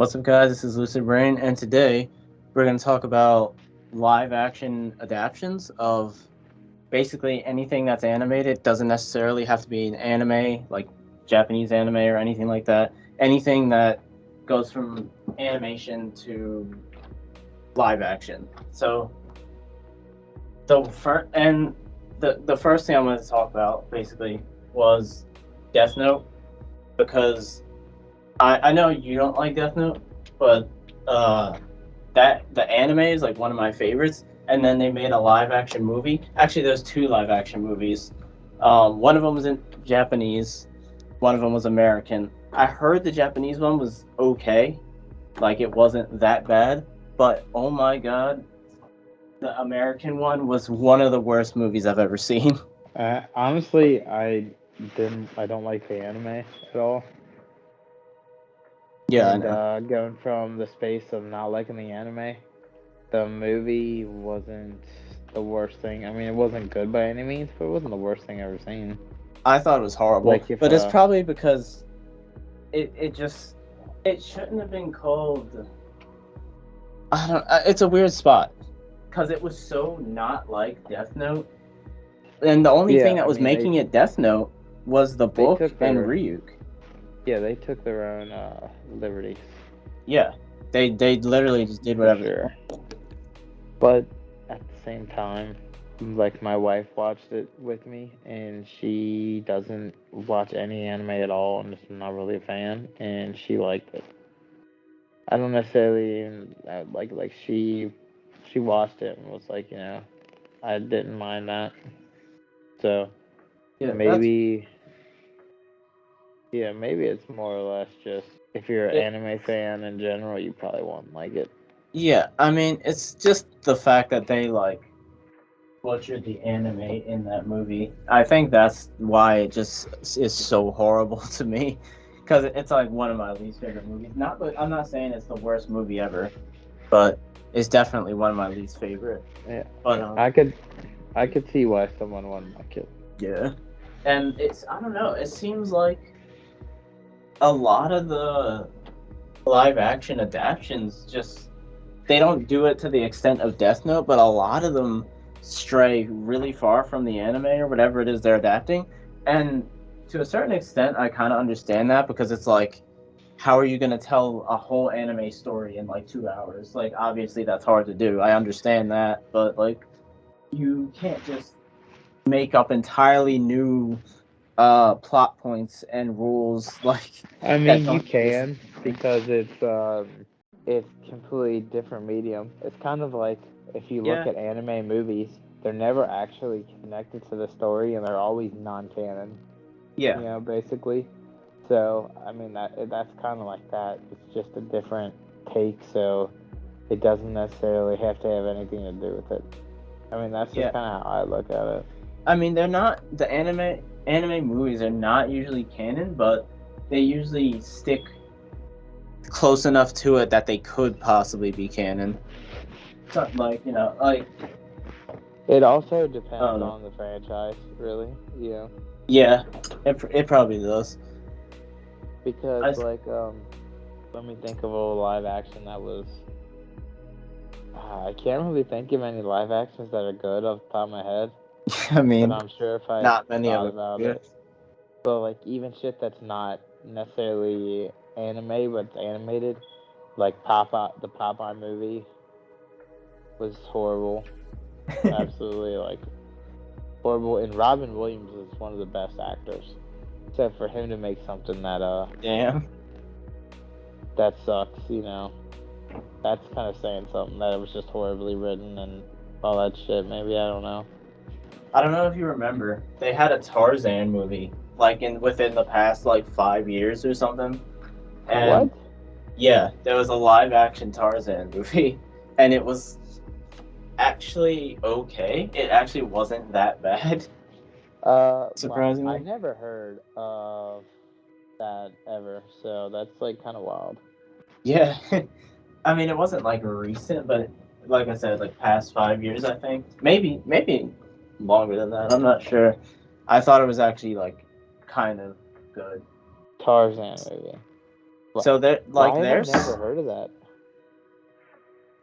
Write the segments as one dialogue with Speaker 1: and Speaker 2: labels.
Speaker 1: What's up, guys? This is Lucid Brain, and today we're going to talk about live action adaptations of basically anything that's animated. It doesn't necessarily have to be an anime, like Japanese anime or anything like that. Anything that goes from animation to live action. So, the first thing I wanted to talk about basically was Death Note, because I know you don't like Death Note, but that the anime is like one of my favorites. And then they made a live action movie. Actually, there's two live action movies. One of them was in Japanese, one of them was American. I heard the Japanese one was okay, like it wasn't that bad. But oh my god, the American one was one of the worst movies I've ever seen.
Speaker 2: Honestly, I don't like the anime at all.
Speaker 1: Yeah, I
Speaker 2: And
Speaker 1: know.
Speaker 2: going from the space of not liking the anime, the movie wasn't the worst thing. I mean, it wasn't good by any means, but it wasn't the worst thing I've ever seen.
Speaker 1: I thought it was horrible,
Speaker 2: Like if
Speaker 1: but it's probably because it shouldn't have been called. I don't. It's a weird spot because it was so not like Death Note, and the only thing that was making it Death Note was the book and Ryuk.
Speaker 2: Yeah, they took their own liberties.
Speaker 1: Yeah, they literally just did whatever.
Speaker 2: Sure. But at the same time, like my wife watched it with me, and she doesn't watch any anime at all, and is not really a fan, and she liked it. I don't necessarily like she watched it and was like, I didn't mind that. So
Speaker 1: Yeah,
Speaker 2: maybe maybe it's more or less just if you're an anime fan in general, you probably won't like it.
Speaker 1: Yeah, I mean, it's just the fact that they like butchered the anime in that movie. I think that's why it just is so horrible to me, because it's like one of my least favorite movies. Not, but I'm not saying it's the worst movie ever, but it's definitely one of my least favorite.
Speaker 2: Yeah,
Speaker 1: but
Speaker 2: I could see why someone wouldn't like it.
Speaker 1: Yeah, and I don't know. It seems like a lot of the live action adaptations just they don't do it to the extent of Death Note, but a lot of them stray really far from the anime or whatever it is they're adapting. And to a certain extent, I kind of understand that, because it's like, how are you going to tell a whole anime story in like 2 hours? Like, obviously, that's hard to do. I understand that, but like, you can't just make up entirely new plot points and rules. Like,
Speaker 2: I mean, you can because it's completely different medium. It's kind of like if you look at anime movies, they're never actually connected to the story, and they're always non-canon.
Speaker 1: Yeah.
Speaker 2: Basically. So I mean that's kind of like that. It's just a different take, so it doesn't necessarily have to have anything to do with it. I mean that's just kind of how I look at it.
Speaker 1: I mean, they're not the anime movies are not usually canon, but they usually stick close enough to it that they could possibly be canon. Something like,
Speaker 2: it also depends on the franchise, really.
Speaker 1: Yeah, it probably does.
Speaker 2: Because let me think of a live action that was. I can't really think of any live actions that are good off the top of my head.
Speaker 1: I mean,
Speaker 2: but I'm sure if I
Speaker 1: not many
Speaker 2: thought
Speaker 1: of
Speaker 2: about it. But like even shit that's not necessarily anime but it's animated, like the Popeye movie was horrible. Absolutely horrible. And Robin Williams is one of the best actors. Except for him to make something that
Speaker 1: damn.
Speaker 2: That sucks, That's kind of saying something, that it was just horribly written and all that shit. Maybe, I don't know.
Speaker 1: I don't know if you remember, they had a Tarzan movie within the past 5 years or something. And
Speaker 2: what?
Speaker 1: Yeah, there was a live action Tarzan movie, and it was actually okay. It actually wasn't that bad. Surprisingly,
Speaker 2: I never heard of that ever, so that's kind of wild.
Speaker 1: Yeah, I mean, it wasn't recent, but like I said, past 5 years, I think. Maybe longer than that. I'm not sure. I thought it was actually kind of good.
Speaker 2: Tarzan movie.
Speaker 1: So that like
Speaker 2: Why have I
Speaker 1: there's
Speaker 2: never heard of that?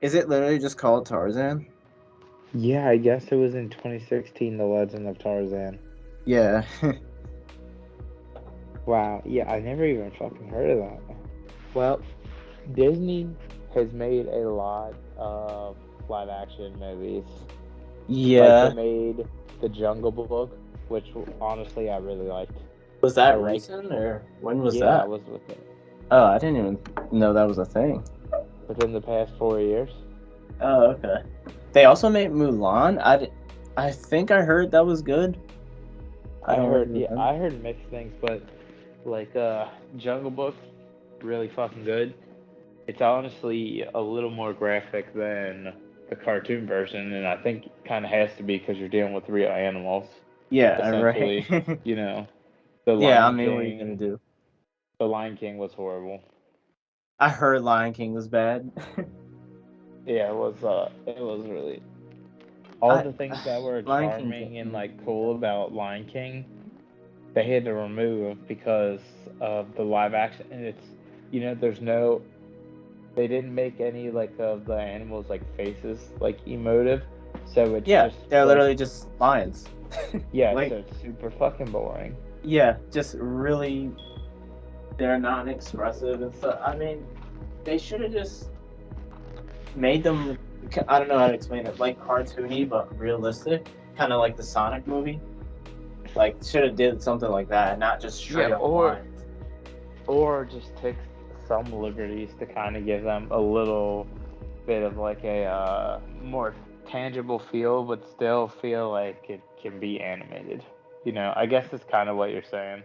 Speaker 1: is it literally just called Tarzan?
Speaker 2: Yeah, I guess it was in 2016, The Legend of Tarzan.
Speaker 1: Yeah.
Speaker 2: Wow, yeah, I never even fucking heard of that. Well, Disney has made a lot of live action movies. Like they
Speaker 1: Yeah.
Speaker 2: made The Jungle Book, which honestly I really liked.
Speaker 1: Was
Speaker 2: I
Speaker 1: that
Speaker 2: liked.
Speaker 1: recent or when was
Speaker 2: Yeah, that
Speaker 1: that?
Speaker 2: was with it
Speaker 1: Oh, I didn't even know that was a thing.
Speaker 2: within the past 4 years.
Speaker 1: Oh, okay. They also made Mulan. I think I heard that was good. I don't really remember.
Speaker 2: I heard mixed things, but like Jungle Book, really fucking good. It's honestly a little more graphic than the cartoon version, and I think it kind of has to be because you're dealing with real animals.
Speaker 1: Yeah, right.
Speaker 2: Essentially, you know, the
Speaker 1: Yeah, I
Speaker 2: Lion
Speaker 1: mean, what are you gonna
Speaker 2: King.
Speaker 1: do?
Speaker 2: The Lion King was horrible.
Speaker 1: I heard Lion King was bad.
Speaker 2: Yeah, it was really all
Speaker 1: I
Speaker 2: the things that were
Speaker 1: Lion King
Speaker 2: charming
Speaker 1: didn't
Speaker 2: and
Speaker 1: make
Speaker 2: like
Speaker 1: me
Speaker 2: cool
Speaker 1: bad.
Speaker 2: about Lion King, they had to remove because of the live action. And it's there's no they didn't make any like of the animals like faces like emotive, so it's
Speaker 1: Yeah,
Speaker 2: just
Speaker 1: they're
Speaker 2: like
Speaker 1: literally just lions.
Speaker 2: yeah, so
Speaker 1: Like,
Speaker 2: it's super fucking boring.
Speaker 1: yeah, just really, they're non-expressive and stuff. I mean, they should have just made them. I don't know how to explain it. Like cartoony but realistic, kind of like the Sonic movie. Like, should have did something like that, not just
Speaker 2: Yeah,
Speaker 1: straight up lions.
Speaker 2: or just take some liberties to kind of give them a little bit of like a more tangible feel, but still feel like it can be animated. I guess it's kind of what you're saying.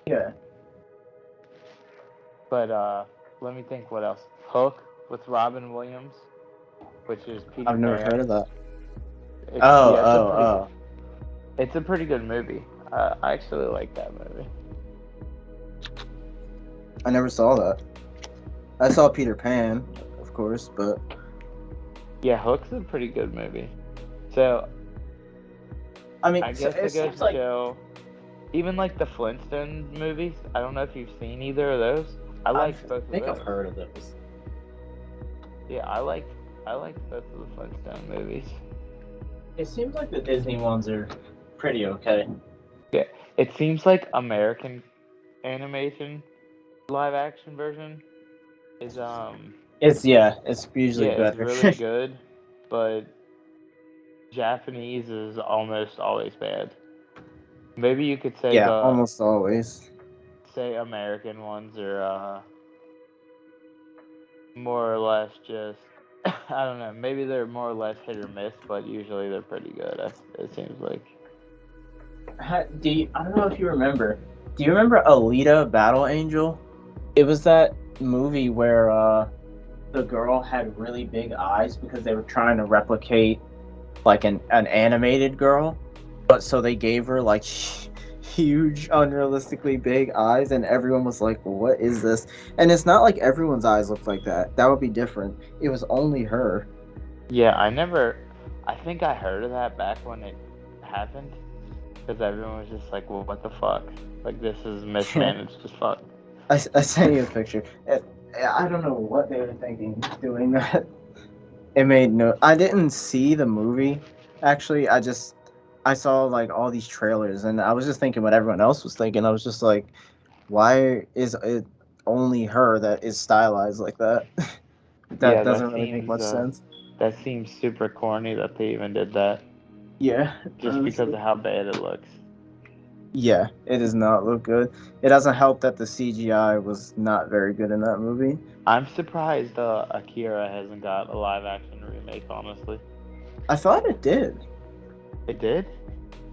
Speaker 1: Yeah,
Speaker 2: But let me think what else. Hook with Robin Williams, which is Peter
Speaker 1: I've never heard
Speaker 2: Pan.
Speaker 1: of that.
Speaker 2: It's
Speaker 1: Oh,
Speaker 2: yeah,
Speaker 1: oh, oh.
Speaker 2: it's a pretty good movie. I actually like that movie.
Speaker 1: I never saw that. I saw Peter Pan, of course, but
Speaker 2: Yeah, Hook's a pretty good movie. So
Speaker 1: I mean,
Speaker 2: I
Speaker 1: so
Speaker 2: guess
Speaker 1: it
Speaker 2: it goes
Speaker 1: seems
Speaker 2: to
Speaker 1: like
Speaker 2: show, even like the Flintstones movies. I don't know if you've seen either of those. I
Speaker 1: I
Speaker 2: like both of
Speaker 1: think I've
Speaker 2: those.
Speaker 1: heard of those.
Speaker 2: Yeah, I like both of the Flintstone movies.
Speaker 1: It seems like the Disney ones are pretty okay.
Speaker 2: Yeah, it seems like American animation live action version is
Speaker 1: It's usually
Speaker 2: it's
Speaker 1: better.
Speaker 2: really good, but Japanese is almost always bad. Maybe you could say
Speaker 1: Yeah,
Speaker 2: the
Speaker 1: almost always.
Speaker 2: say American ones are more or less just I don't know. Maybe they're more or less hit or miss, but usually they're pretty good. It seems like.
Speaker 1: I don't know if you remember. Do you remember Alita Battle Angel? It was that movie where the girl had really big eyes because they were trying to replicate like an animated girl, but so they gave her like huge, unrealistically big eyes, and everyone was like, "What is this?" And it's not like everyone's eyes look like that. That would be different. It was only her.
Speaker 2: Yeah, I never. I think I heard of that back when it happened, because everyone was just like, "Well, what the fuck? Like this is mismanaged as fuck."
Speaker 1: I sent you a picture. I don't know what they were thinking doing that. It made no. I didn't see the movie. Actually, I saw like all these trailers, and I was just thinking what everyone else was thinking. I was just like, why is it only her that is stylized like that? That
Speaker 2: Yeah,
Speaker 1: doesn't really make much sense.
Speaker 2: that seems super corny that they even did that,
Speaker 1: Yeah,
Speaker 2: just because
Speaker 1: honestly.
Speaker 2: of how bad it looks.
Speaker 1: Yeah, it does not look good. It doesn't help that the CGI was not very good in that movie.
Speaker 2: I'm surprised Akira hasn't got a live action remake. Honestly,
Speaker 1: I thought it did.
Speaker 2: it did.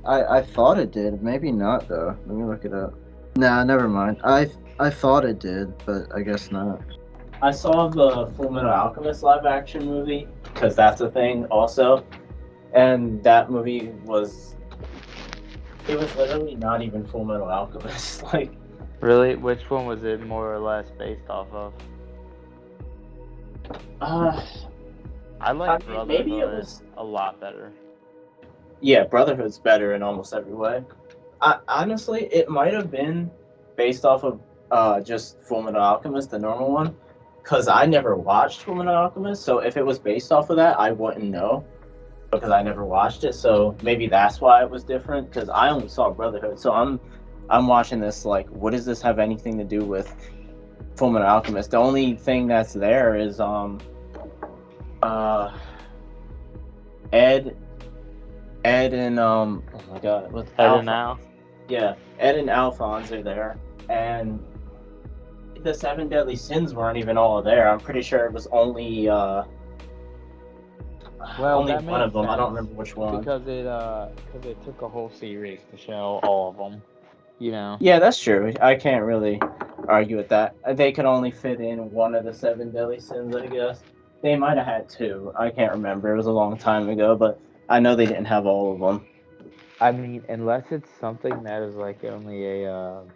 Speaker 1: I thought it did. Maybe not though. Let me look it up. Nah, never mind. I thought it did, but I guess not. I saw the Fullmetal Alchemist live action movie because that's a thing also, and that movie was it was literally not even Fullmetal Alchemist. Like,
Speaker 2: Really, which one was it more or less based off of?
Speaker 1: uh,
Speaker 2: I
Speaker 1: I
Speaker 2: like
Speaker 1: mean, maybe it
Speaker 2: Brotherhood
Speaker 1: was.
Speaker 2: a lot better.
Speaker 1: Yeah, Brotherhood's better in almost every way. Honestly, it might have been based off of just Fullmetal Alchemist, the normal one, because I never watched Fullmetal Alchemist. So if it was based off of that, I wouldn't know because I never watched it. So maybe that's why it was different. Because I only saw Brotherhood, so I'm watching this like, what does this have anything to do with Fullmetal Alchemist? The only thing that's there is uh Ed Ed and oh my god, what's
Speaker 2: Ed and
Speaker 1: Alpha?
Speaker 2: Al.
Speaker 1: Yeah, Ed and Alphonse are there, and the seven deadly sins weren't even all there. I'm pretty sure it was only
Speaker 2: Well,
Speaker 1: only
Speaker 2: that
Speaker 1: one of
Speaker 2: makes
Speaker 1: them. I don't
Speaker 2: sense
Speaker 1: remember which one.
Speaker 2: because it took a whole series to show all of them. You know.
Speaker 1: Yeah, that's true. I can't really argue with that. They could only fit in one of the seven deadly sins, I guess. They might have had two. I can't remember. It was a long time ago, but I know they didn't have all of them.
Speaker 2: I mean, unless it's something that is like only an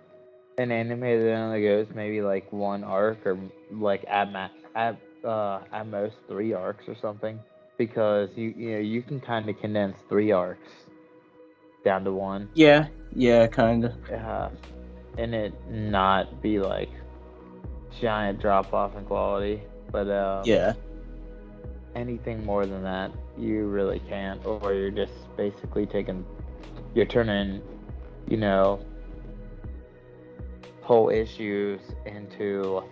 Speaker 2: anime that only goes maybe like one arc or like at most 3 arcs or something, because you can kind of condense 3 arcs down to one,
Speaker 1: Yeah, kind of.
Speaker 2: uh, and it not be like giant drop off in quality. But
Speaker 1: Yeah.
Speaker 2: anything more than that, you really can't, or you're just basically you're turning, you know, whole issues into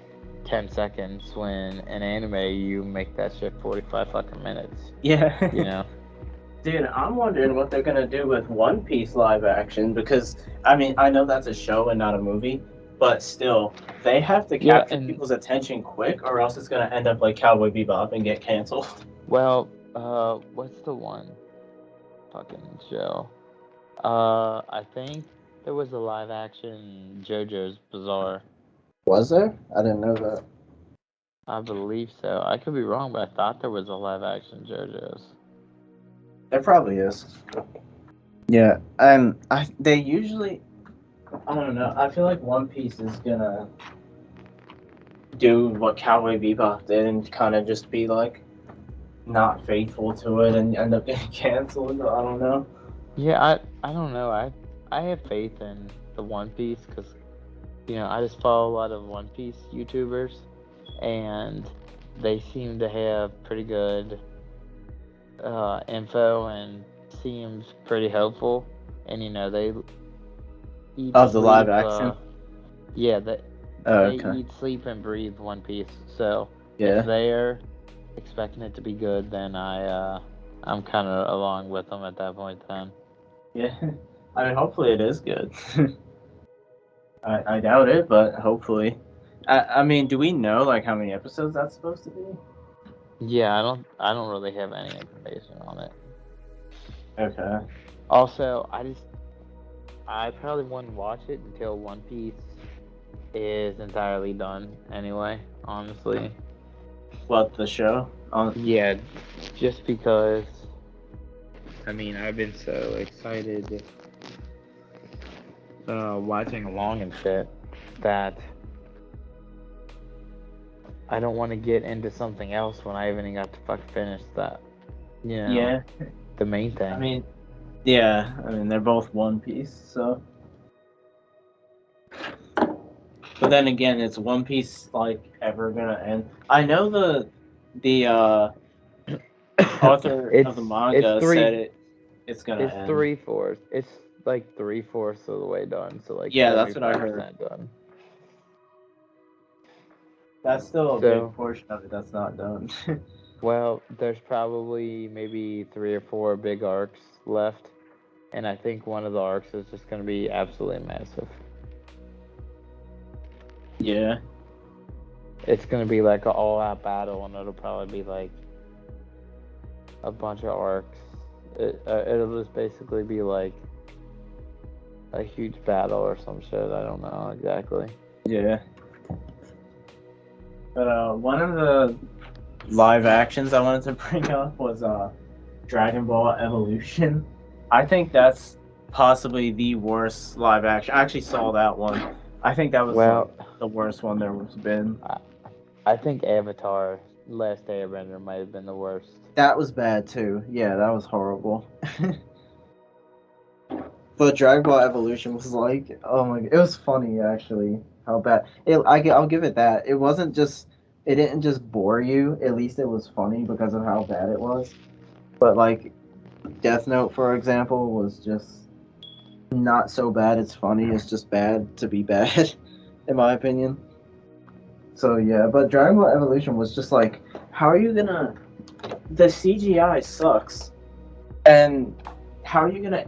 Speaker 2: 10 seconds when in anime you make that shit 45 fucking minutes,
Speaker 1: Yeah.
Speaker 2: you know?
Speaker 1: Dude, I'm wondering what they're gonna do with One Piece live action because I mean I know that's a show and not a movie, but still they have to
Speaker 2: Yeah,
Speaker 1: capture
Speaker 2: and
Speaker 1: people's attention quick, or else it's gonna end up like Cowboy Bebop and get canceled.
Speaker 2: well, what's the one fucking show? I think there was a live action JoJo's Bizarre.
Speaker 1: Was there? I didn't know that.
Speaker 2: I believe so. I could be wrong, but I thought there was a live action JoJo's.
Speaker 1: There probably is. Yeah, and they usually I don't know. I feel like One Piece is gonna do what Cowboy Bebop did and kind of just be like not faithful to it and end up getting canceled. I don't know.
Speaker 2: Yeah, I don't know. I have faith in the One Piece because I just follow a lot of One Piece YouTubers, and they seem to have pretty good info and seems pretty hopeful. And they eat,
Speaker 1: Of the live
Speaker 2: sleep.
Speaker 1: action.
Speaker 2: Yeah,
Speaker 1: Oh,
Speaker 2: they
Speaker 1: okay.
Speaker 2: eat, sleep, and breathe One Piece. So if
Speaker 1: Yeah.
Speaker 2: they're expecting it to be good, then I'm kind of along with them at that point. Then.
Speaker 1: Yeah. I mean, hopefully it is good. I doubt it, but hopefully. I mean, do we know like how many episodes that's supposed to be?
Speaker 2: Yeah, I don't really have any information on it.
Speaker 1: Okay.
Speaker 2: Also, I probably wouldn't watch it until One Piece is entirely done anyway, honestly.
Speaker 1: What the show? On.
Speaker 2: Yeah, just because I mean, I've been so excited watching along and shit that I don't want to get into something else when I haven't even got to fuck finish that.
Speaker 1: Yeah.
Speaker 2: The main
Speaker 1: I
Speaker 2: thing.
Speaker 1: mean, yeah. I mean, they're both One Piece, so. But then again, is One Piece like ever gonna end? I know the author
Speaker 2: it's
Speaker 1: of the
Speaker 2: it's
Speaker 1: manga
Speaker 2: three
Speaker 1: said it's gonna
Speaker 2: it's
Speaker 1: end.
Speaker 2: 3/4. It's like 3/4 of the way done, so like
Speaker 1: Yeah, that's what I heard.
Speaker 2: 75% done.
Speaker 1: That's still a big
Speaker 2: So,
Speaker 1: portion of it that's not done.
Speaker 2: well, there's probably maybe 3 or 4 big arcs left, and I think one of the arcs is just going to be absolutely massive.
Speaker 1: Yeah.
Speaker 2: It's going to be like an all-out battle, and it'll probably be like a bunch of arcs. It'll just basically be like a huge battle or some shit. I don't know exactly.
Speaker 1: Yeah. But one of the live actions I wanted to bring up was Dragon Ball Evolution. I think that's possibly the worst live action. I actually saw that one. I think that was like
Speaker 2: Well,
Speaker 1: the worst one there's been.
Speaker 2: I think Avatar: Last Airbender might have been the worst.
Speaker 1: That was bad too. Yeah, that was horrible. But Dragon Ball Evolution was like, oh my, it was funny actually. How bad? I'll give it that. It didn't just bore you. At least it was funny because of how bad it was. But like Death Note, for example, was just not so bad. It's funny. It's just bad to be bad, in my opinion. So yeah, but Dragon Ball Evolution was just like, how are you gonna? The CGI sucks, and how are you gonna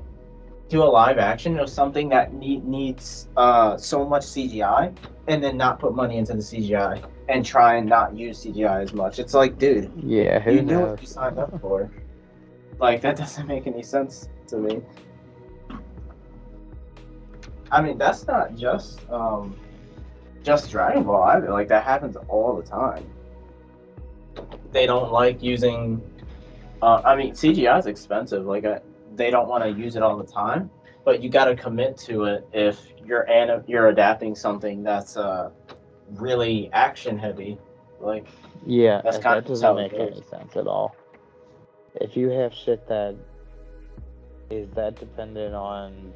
Speaker 1: do a live action of something that needs so much CGI and then not put money into the CGI and try and not use CGI as much? It's like, dude,
Speaker 2: Yeah, who
Speaker 1: you knew
Speaker 2: knows?
Speaker 1: what you signed up for. Like that doesn't make any sense to me. I mean, that's not just Dragon Ball either. Like that happens all the time. They don't like using. I mean, CGI is expensive. They don't want to use it all the time, but you got to commit to it if you're adapting something that's really action heavy. Like
Speaker 2: Yeah,
Speaker 1: that's kind
Speaker 2: that
Speaker 1: of just
Speaker 2: doesn't
Speaker 1: how it
Speaker 2: make
Speaker 1: goes.
Speaker 2: any sense at all. If you have shit that is that dependent on,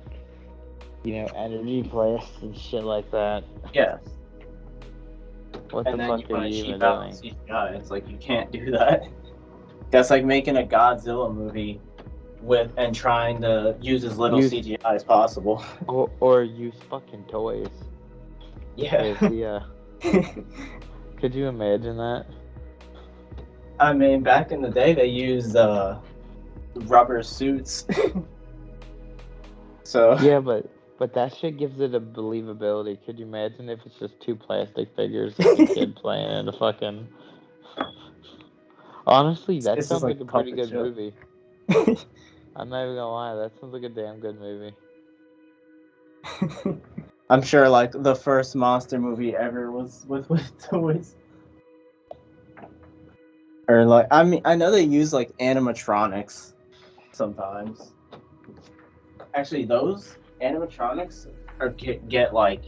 Speaker 2: energy blasts and shit like that,
Speaker 1: Yeah,
Speaker 2: what the
Speaker 1: and then you
Speaker 2: fuck are
Speaker 1: want to
Speaker 2: you even
Speaker 1: cheap out on
Speaker 2: doing?
Speaker 1: CGI. It's like you can't do that. That's like making a Godzilla movie with and trying to use as little
Speaker 2: Use
Speaker 1: CGI as possible.
Speaker 2: or use fucking toys.
Speaker 1: Yeah.
Speaker 2: Cause could you imagine that?
Speaker 1: I mean, back in the day, they used rubber suits. So
Speaker 2: Yeah, but that shit gives it a believability. Could you imagine if it's just two plastic figures and a kid playing in a fucking? Honestly, that
Speaker 1: it's just
Speaker 2: sounds
Speaker 1: like
Speaker 2: like
Speaker 1: a
Speaker 2: a pretty
Speaker 1: puppet
Speaker 2: good
Speaker 1: show.
Speaker 2: movie. I'm not even gonna lie, that sounds like a damn good movie.
Speaker 1: I'm sure like the first monster movie ever was with toys. Or like I mean I know they use like animatronics sometimes. Actually those animatronics get like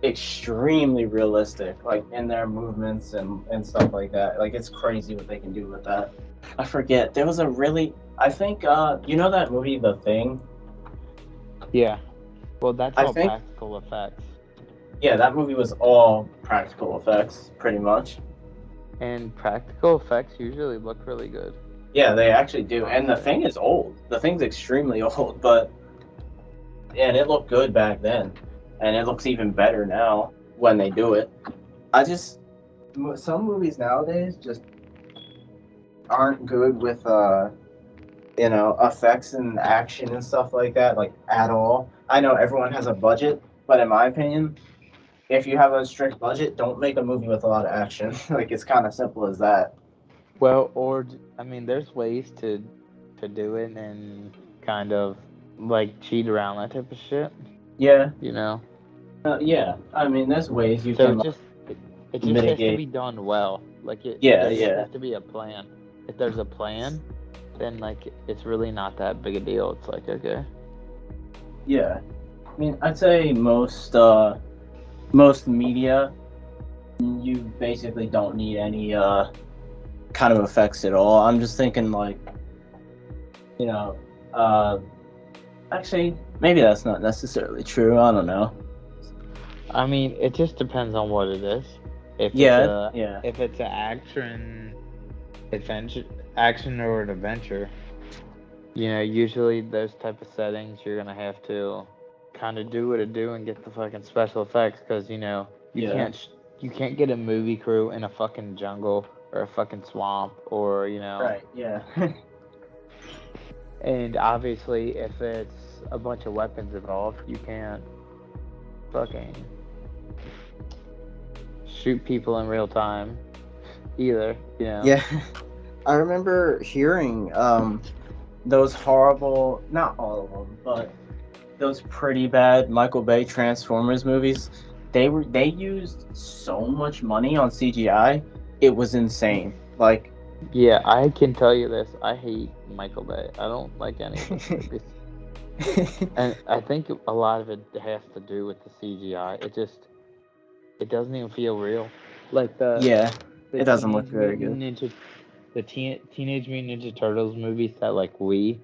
Speaker 1: extremely realistic, like in their movements and stuff like that. Like it's crazy what they can do with that. I forget. There was a really I think you know that movie The Thing?
Speaker 2: Yeah. Well, that's
Speaker 1: I
Speaker 2: all
Speaker 1: think
Speaker 2: practical effects.
Speaker 1: yeah, that movie was all practical effects, pretty much.
Speaker 2: And practical effects usually look really good.
Speaker 1: Yeah, they actually do. And The
Speaker 2: Honestly.
Speaker 1: Thing is old. The Thing's extremely old, but and it looked good back then, and it looks even better now when they do it. I just some movies nowadays just aren't good with effects and action and stuff like that, like at all. I know everyone has a budget, but in my opinion, if you have a strict budget, don't make a movie with a lot of action. Like it's kind of simple as that.
Speaker 2: Well, I mean, there's ways to do it and kind of like cheat around that type of shit,
Speaker 1: Yeah,
Speaker 2: you know.
Speaker 1: yeah. I mean, there's ways you
Speaker 2: So
Speaker 1: can like,
Speaker 2: it just has to
Speaker 1: mitigate.
Speaker 2: be done well. Like
Speaker 1: Yeah,
Speaker 2: there just
Speaker 1: yeah,
Speaker 2: has to be a plan. If there's a plan, then like it's really not that big a deal. It's like okay.
Speaker 1: yeah. I mean, I'd say most media, you basically don't need any kind of effects at all. I'm just thinking like, you know, uh, actually, maybe that's not necessarily true. I don't know.
Speaker 2: I mean, it just depends on what it is. If it's
Speaker 1: Yeah,
Speaker 2: a
Speaker 1: yeah,
Speaker 2: if it's an adventure action or an adventure, usually those type of settings you're gonna have to kind of do what it do and get the fucking special effects because you
Speaker 1: yeah.
Speaker 2: you can't get a movie crew in a fucking jungle or a fucking swamp or
Speaker 1: Right, yeah.
Speaker 2: and obviously if it's a bunch of weapons involved you can't fucking shoot people in real time either.
Speaker 1: Yeah, I remember hearing those horrible, not all of them, but those pretty bad Michael Bay Transformers movies. They used so much money on CGI. It was insane. Like
Speaker 2: Yeah, I can tell you this. I hate Michael Bay. I don't like any of his movies. And I think a lot of it has to do with the CGI. It doesn't even feel real. Like
Speaker 1: yeah,
Speaker 2: the
Speaker 1: it doesn't look
Speaker 2: Teenage
Speaker 1: very
Speaker 2: Mutant
Speaker 1: good.
Speaker 2: Ninja Teenage Mutant Ninja Turtles movies that like we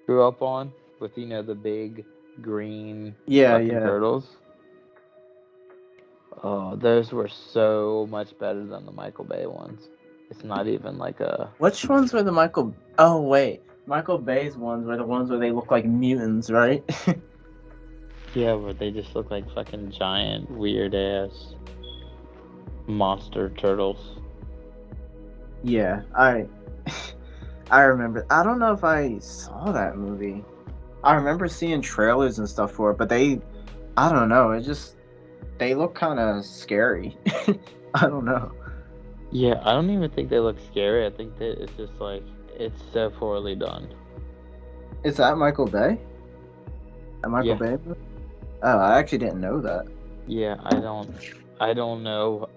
Speaker 2: grew up on with the big green
Speaker 1: Yeah,
Speaker 2: fucking turtles. Oh, those were so much better than the Michael Bay ones. It's not even like a.
Speaker 1: Which ones were the Michael? Oh wait, Michael Bay's ones were the ones where they look like mutants, right?
Speaker 2: Yeah, where they just look like fucking giant, weird ass monster turtles.
Speaker 1: Yeah, I I remember. I don't know if I saw that movie. I remember seeing trailers and stuff for it, but I don't know. They look kind of scary. I don't know.
Speaker 2: Yeah, I don't even think they look scary. I think that it's just like it's so poorly done.
Speaker 1: Is that Michael Bay? A Michael
Speaker 2: Yeah.
Speaker 1: Bay movie? Oh, I actually didn't know that.
Speaker 2: Yeah, I don't know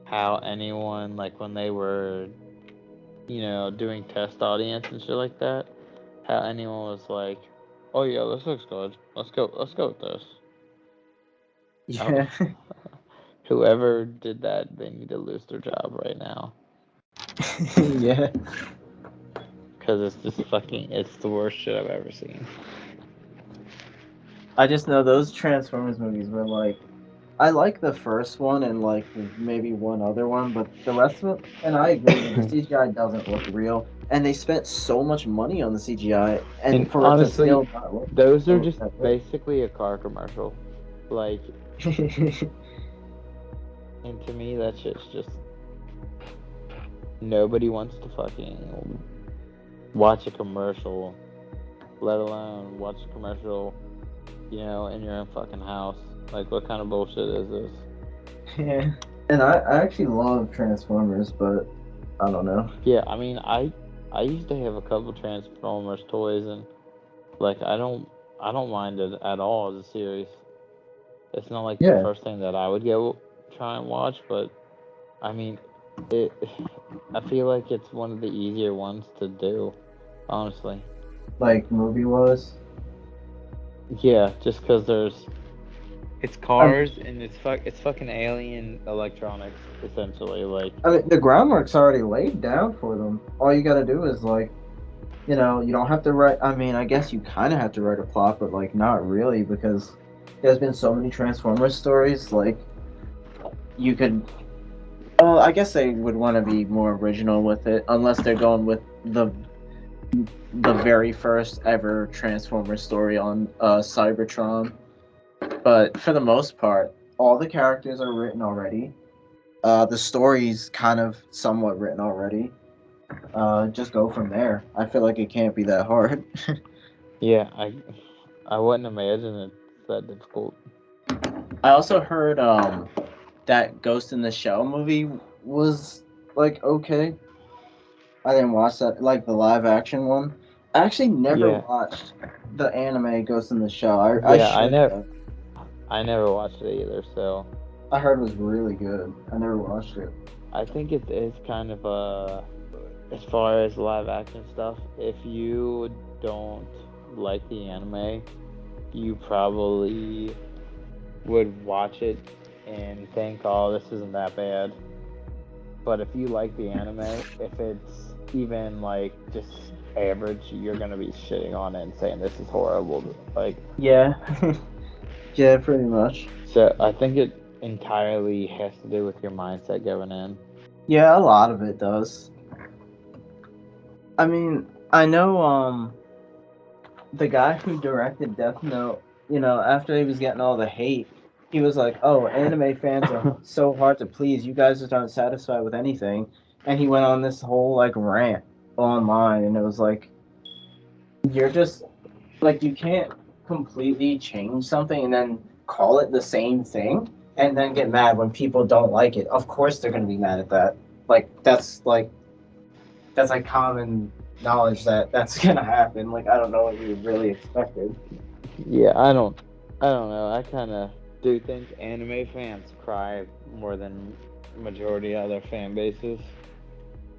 Speaker 2: how anyone like when they were, doing test audience and shit like that, how anyone was like, "Oh yeah, this looks good. Let's go with this." Oh,
Speaker 1: Yeah,
Speaker 2: whoever did that, they need to lose their job right now
Speaker 1: yeah.
Speaker 2: because it's just it's the worst shit I've ever seen.
Speaker 1: I just know those Transformers movies were like, I like the first one and like maybe one other one, but the rest of it, and I agree that the CGI doesn't look real, and they spent so much money on the CGI, and
Speaker 2: And
Speaker 1: for it to
Speaker 2: honestly,
Speaker 1: still not look,
Speaker 2: those are
Speaker 1: look
Speaker 2: just
Speaker 1: that
Speaker 2: basically a car commercial. Like,
Speaker 1: good.
Speaker 2: and to me, that shit's just nobody wants to fucking watch a commercial, let alone watch a commercial, in your own fucking house. Like, what kind of bullshit is this?
Speaker 1: Yeah, and I actually love Transformers, but I don't know.
Speaker 2: Yeah, I mean, I used to have a couple Transformers toys, and like, I don't mind it at all as a series. It's not like the
Speaker 1: Yeah,
Speaker 2: first thing that I would go try and watch, but I mean, it. I feel like it's one of the easier ones to do, honestly.
Speaker 1: like movie was.
Speaker 2: Yeah, just because it's
Speaker 1: I
Speaker 2: cars and it's fucking alien electronics essentially. Like,
Speaker 1: I mean, the groundwork's already laid down for them. All you got to do is like, you don't have to write. I mean, I guess you kind of have to write a plot, but like not really because there's been so many Transformers stories. Like you could. Well, I guess they would want to be more original with it, unless they're going with the very first ever Transformers story on Cybertron. But for the most part, all the characters are written already. The story's kind of somewhat written already. Just go from there. I feel like it can't be that hard.
Speaker 2: yeah, I wouldn't imagine it's that difficult.
Speaker 1: I also heard that Ghost in the Shell movie was like okay. I didn't watch that, like the live action one. I actually never
Speaker 2: Yeah,
Speaker 1: watched the anime Ghost in the Shell. I
Speaker 2: yeah,
Speaker 1: should have.
Speaker 2: I never watched it either, so
Speaker 1: I heard it was really good. I never watched it.
Speaker 2: I think it is kind of as far as live action stuff. If you don't like the anime, you probably would watch it and think, "Oh, this isn't that bad." But if you like the anime, if it's even like just average, you're gonna be shitting on it and saying this is horrible. Like,
Speaker 1: Yeah, yeah, pretty much.
Speaker 2: so I think it entirely has to do with your mindset going in.
Speaker 1: Yeah, a lot of it does. I mean, I know the guy who directed Death Note, after he was getting all the hate, he was like, "Oh, anime fans are so hard to please. You guys just aren't satisfied with anything." And he went on this whole like rant online, and it was like, "You're just like you can't completely change something and then call it the same thing and then get mad when people don't like it. Of course they're gonna be mad at that. Like that's like common knowledge that that's gonna happen. Like I don't know what you really expected."
Speaker 2: Yeah, I don't know. I kind of do think anime fans cry more than majority of other fan bases.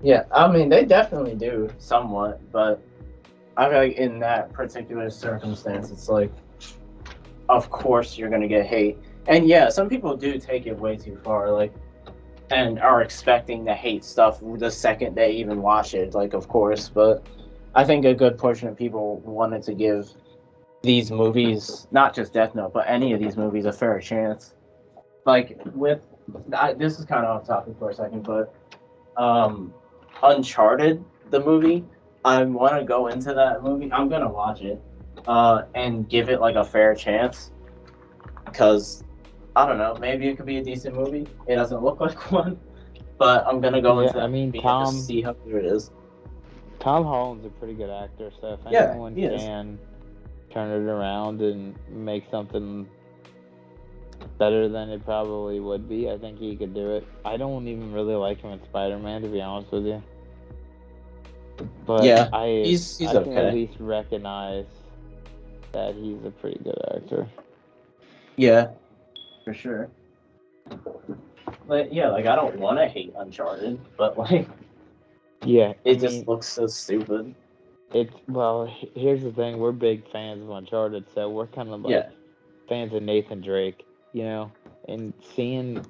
Speaker 1: Yeah, I mean they definitely do somewhat, but I feel like in that particular circumstance, it's like, of course you're gonna get hate, and yeah, some people do take it way too far, like, and are expecting to hate stuff the second they even watch it, like, of course, but I think a good portion of people wanted to give these movies, not just Death Note, but any of these movies, a fair chance. Like this is kind of off topic for a second, but Uncharted, the movie, I want to go into that movie. I'm gonna watch it, and give it like a fair chance, because I don't know, maybe it could be a decent movie. It doesn't look like one, but I'm gonna go
Speaker 2: Yeah,
Speaker 1: into
Speaker 2: I
Speaker 1: that
Speaker 2: mean
Speaker 1: movie and just see how good it is.
Speaker 2: Tom Holland's a pretty good actor, so if
Speaker 1: Yeah,
Speaker 2: anyone
Speaker 1: he is.
Speaker 2: can turn it around and make something better than it probably would be, I think he could do it. I don't even really like him in Spider-Man, to be honest with you. But
Speaker 1: Yeah,
Speaker 2: I
Speaker 1: he's
Speaker 2: I can at
Speaker 1: okay.
Speaker 2: least recognize that he's a pretty good actor.
Speaker 1: Yeah, for sure. But yeah, like I don't want to hate Uncharted, but like
Speaker 2: Yeah, I
Speaker 1: it just
Speaker 2: mean,
Speaker 1: looks so stupid.
Speaker 2: here's the thing: we're big fans of Uncharted, so we're kind of like
Speaker 1: Yeah,
Speaker 2: fans of Nathan Drake, and seeing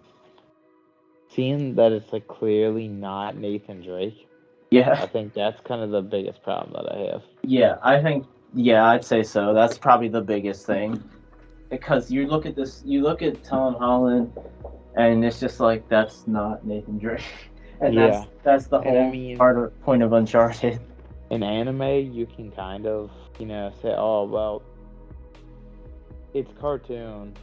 Speaker 2: that it's like clearly not Nathan Drake.
Speaker 1: yeah,
Speaker 2: I think that's kind of the biggest problem that I have.
Speaker 1: yeah. I think I'd say so. That's probably the biggest thing, because you look at this, you look at Tom Holland, and it's just like that's not Nathan Drake, and
Speaker 2: Yeah,
Speaker 1: that's the
Speaker 2: and I
Speaker 1: whole
Speaker 2: mean,
Speaker 1: point of Uncharted.
Speaker 2: in anime, you can kind of, say, oh, well, it's cartoon,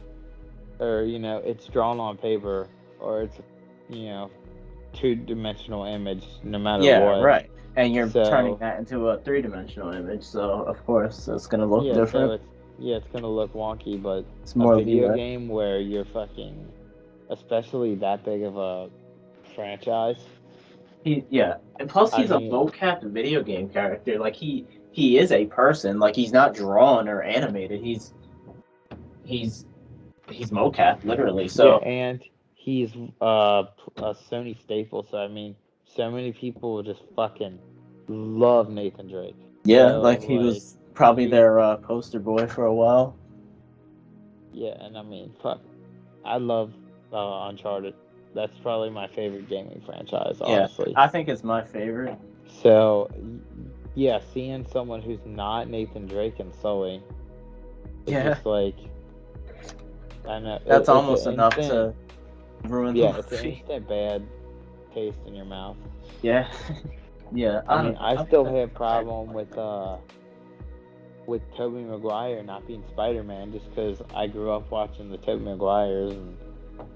Speaker 2: or, it's drawn on paper, or it's, you know, two-dimensional image, no matter
Speaker 1: Yeah,
Speaker 2: what.
Speaker 1: right. And you're turning
Speaker 2: So,
Speaker 1: that into a three-dimensional image, so of course it's gonna look
Speaker 2: yeah, so
Speaker 1: different.
Speaker 2: it's gonna look wonky, but
Speaker 1: It's
Speaker 2: a
Speaker 1: more
Speaker 2: video
Speaker 1: leeway.
Speaker 2: game where you're fucking, especially that big of a franchise,
Speaker 1: Yeah, and plus
Speaker 2: I
Speaker 1: he's a
Speaker 2: mean,
Speaker 1: mocap video game character. Like he is a person. Like he's not drawn or animated. He's he's mocap literally.
Speaker 2: yeah,
Speaker 1: So
Speaker 2: and he's a Sony staple, so I mean, so many people just fucking love Nathan Drake.
Speaker 1: yeah,
Speaker 2: So
Speaker 1: like he
Speaker 2: like,
Speaker 1: was probably
Speaker 2: he,
Speaker 1: their poster boy for a while.
Speaker 2: yeah, and I mean, fuck, I love Uncharted. That's probably my favorite gaming franchise,
Speaker 1: Yeah,
Speaker 2: honestly.
Speaker 1: I think it's my favorite.
Speaker 2: So, yeah, seeing someone who's not Nathan Drake and Sully is
Speaker 1: Yeah,
Speaker 2: just like, I know
Speaker 1: that's
Speaker 2: it's an
Speaker 1: almost enough
Speaker 2: instant,
Speaker 1: to ruin the
Speaker 2: yeah, it's an
Speaker 1: movie.
Speaker 2: instant bad taste in your mouth.
Speaker 1: Yeah, yeah.
Speaker 2: I
Speaker 1: I
Speaker 2: mean,
Speaker 1: don't know.
Speaker 2: I
Speaker 1: I think
Speaker 2: still
Speaker 1: that's
Speaker 2: have
Speaker 1: right.
Speaker 2: problem with Tobey Maguire not being Spider-Man just because I grew up watching the Tobey Maguires, and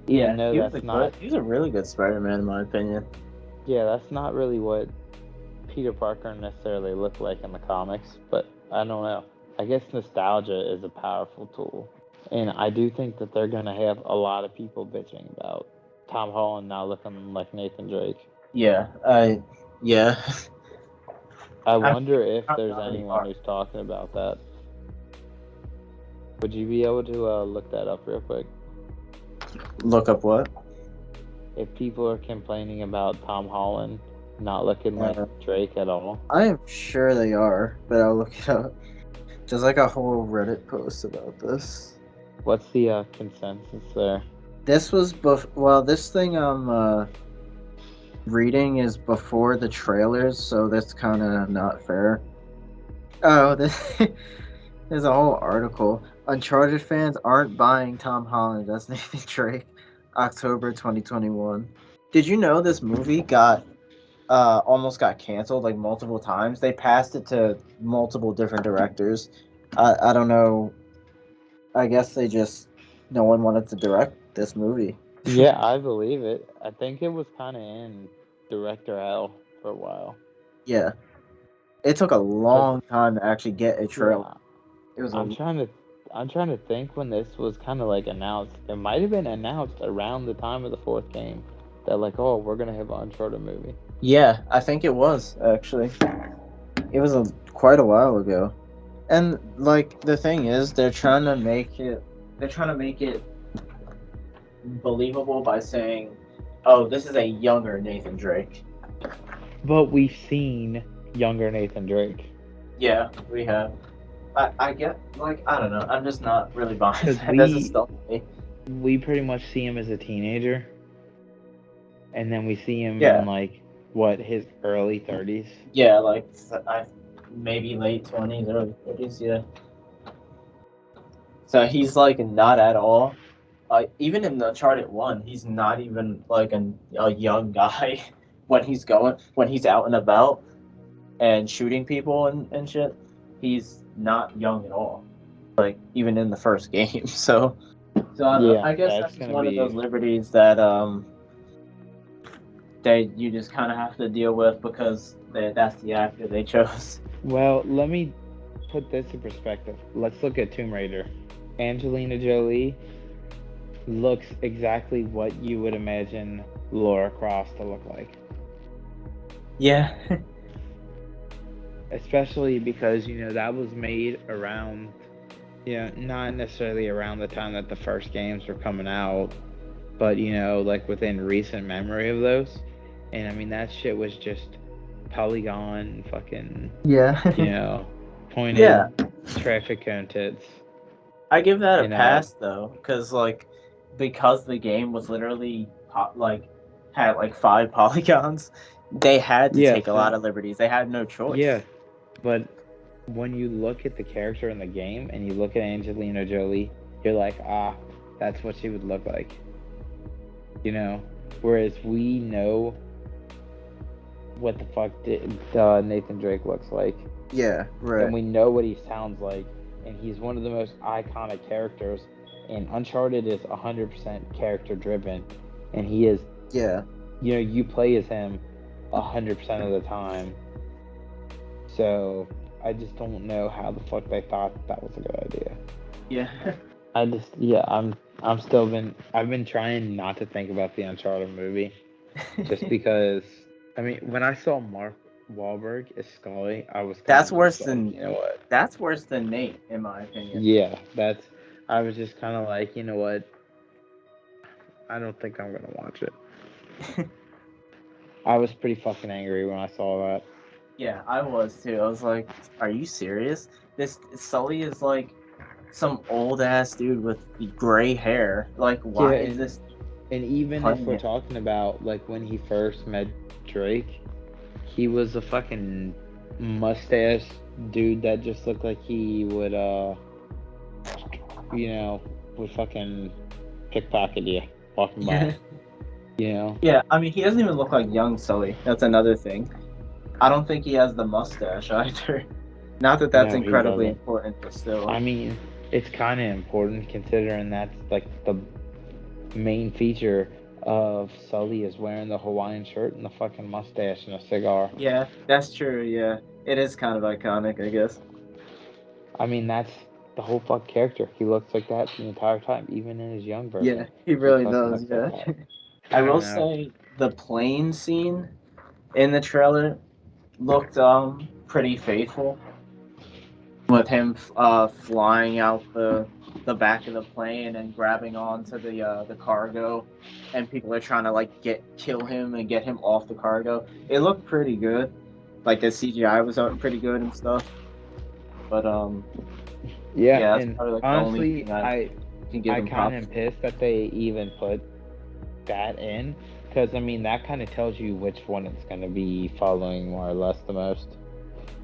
Speaker 2: even
Speaker 1: Yeah,
Speaker 2: though that's not,
Speaker 1: he was a really good Spider-Man in my opinion.
Speaker 2: yeah, that's not really what Peter Parker necessarily looked like in the comics, but I don't know. I guess nostalgia is a powerful tool. And I do think that they're going to have a lot of people bitching about Tom Holland now looking like Nathan Drake.
Speaker 1: Yeah, yeah.
Speaker 2: I
Speaker 1: I
Speaker 2: wonder if there's
Speaker 1: already
Speaker 2: anyone
Speaker 1: are.
Speaker 2: who's talking about that. Would you be able to look that up real quick?
Speaker 1: Look up what?
Speaker 2: If people are complaining about Tom Holland not looking like Drake at all.
Speaker 1: I am sure they are, but I'll look it up. There's like a whole Reddit post about this.
Speaker 2: What's the consensus there?
Speaker 1: This was well, this thing I'm reading is before the trailers, so that's kind of not fair. Oh, there's a whole article. Uncharted fans aren't buying Tom Holland as Nathan Drake. October 2021. Did you know this movie got almost got canceled like multiple times? They passed it to multiple different directors. I don't know. I guess they just no one wanted to direct this movie.
Speaker 2: Yeah, I believe it. I think it was kind of in director hell for a while.
Speaker 1: Yeah, it took a
Speaker 2: Cause
Speaker 1: long time to actually get a trailer.
Speaker 2: yeah,
Speaker 1: It was
Speaker 2: I'm
Speaker 1: a
Speaker 2: trying to I'm trying to think when this was kind of like announced. It might have been announced around the time of the fourth game that like, oh, we're gonna have an Uncharted movie.
Speaker 1: yeah. I think it was actually. It was quite a while ago. And like the thing is, they're trying to make it. They're trying to make it believable by saying, "Oh, this is a younger Nathan Drake."
Speaker 2: But we've seen younger Nathan Drake
Speaker 1: Yeah, we have. I get like I don't know. I'm just not really buying
Speaker 2: because
Speaker 1: that. That's just stuff to me.
Speaker 2: we pretty much see him as a teenager, and then we see him in
Speaker 1: Yeah,
Speaker 2: like what his early 30s.
Speaker 1: yeah. Like I maybe late 20s, early 30s. Yeah. So he's like not at all. Even in the Uncharted 1, he's not even like a young guy when he's out and about and shooting people and shit. He's not young at all. Like even in the first game. So
Speaker 2: Yeah,
Speaker 1: I guess
Speaker 2: that's
Speaker 1: that's just
Speaker 2: gonna
Speaker 1: one of those
Speaker 2: be.
Speaker 1: liberties that you just kind of have to deal with because that's the actor they chose.
Speaker 2: Well, let me put this in perspective. Let's look at Tomb Raider. Angelina Jolie looks exactly what you would imagine Laura Croft to look like.
Speaker 1: Yeah.
Speaker 2: Especially because, that was made around, not necessarily around the time that the first games were coming out, but, like within recent memory of those. And I mean, that shit was just polygon, fucking,
Speaker 1: Yeah.
Speaker 2: pointed
Speaker 1: Yeah.
Speaker 2: traffic cone tits.
Speaker 1: I give that a
Speaker 2: You know,
Speaker 1: pass though, because the game was literally had like 5 polygons, they had to
Speaker 2: yeah,
Speaker 1: take a lot
Speaker 2: so,
Speaker 1: of liberties. They had no choice.
Speaker 2: yeah, but when you look at the character in the game and you look at Angelina Jolie, you're like, that's what she would look like. Whereas we know what the fuck Nathan Drake looks like,
Speaker 1: Yeah,
Speaker 2: and
Speaker 1: right.
Speaker 2: we know what he sounds like, and he's one of the most iconic characters. And Uncharted is 100% character driven, and he is.
Speaker 1: Yeah.
Speaker 2: You play as him 100% of the time. So I just don't know how the fuck they thought that was a good idea.
Speaker 1: Yeah.
Speaker 2: I've been trying not to think about the Uncharted movie just because. I mean, when I saw Mark Wahlberg as Scully, I was kind
Speaker 1: That's
Speaker 2: of just
Speaker 1: worse
Speaker 2: like,
Speaker 1: than
Speaker 2: you know what?
Speaker 1: that's worse than Nate, in my opinion.
Speaker 2: Yeah, that's. I was just kind of like, you know what? I don't think I'm gonna watch it. I was pretty fucking angry when I saw that.
Speaker 1: Yeah, I was too. I was like, "Are you serious? This Sully is like some old ass dude with gray hair. Like,
Speaker 2: Yeah,
Speaker 1: why is this
Speaker 2: and even if
Speaker 1: playing
Speaker 2: we're
Speaker 1: it?"
Speaker 2: talking about like when he first met Drake, he was a fucking mustache dude that just looked like he would you know would fucking pickpocket you walking by. You know?
Speaker 1: Yeah, I mean, he doesn't even look like young Sully. That's another thing. I don't think he has the mustache either. Not that that's
Speaker 2: No, he
Speaker 1: incredibly
Speaker 2: doesn't.
Speaker 1: important, but still.
Speaker 2: I mean, it's kind of important considering that's like the main feature of Sully is wearing the Hawaiian shirt and the fucking mustache and a cigar.
Speaker 1: Yeah, that's true. Yeah, it is kind of iconic, I guess.
Speaker 2: I mean, that's the whole fuck character. He looks like that the entire time, even in his young
Speaker 1: Yeah,
Speaker 2: version.
Speaker 1: he
Speaker 2: He
Speaker 1: really
Speaker 2: fucking
Speaker 1: does.
Speaker 2: looks like
Speaker 1: Yeah.
Speaker 2: that.
Speaker 1: I
Speaker 2: I
Speaker 1: will
Speaker 2: don't know.
Speaker 1: say the plane scene in the trailer looked pretty faithful with him flying out the back of the plane and grabbing onto the cargo, and people are trying to like kill him and get him off the cargo. It looked pretty good. Like the CGI was pretty good and stuff. But
Speaker 2: Yeah,
Speaker 1: yeah, that's
Speaker 2: and
Speaker 1: probably like the only
Speaker 2: honestly,
Speaker 1: thing I can give
Speaker 2: I
Speaker 1: him
Speaker 2: kind of
Speaker 1: props
Speaker 2: am
Speaker 1: for.
Speaker 2: pissed that they even put that in, because I mean that kind of tells you which one it's gonna be following more or less the most.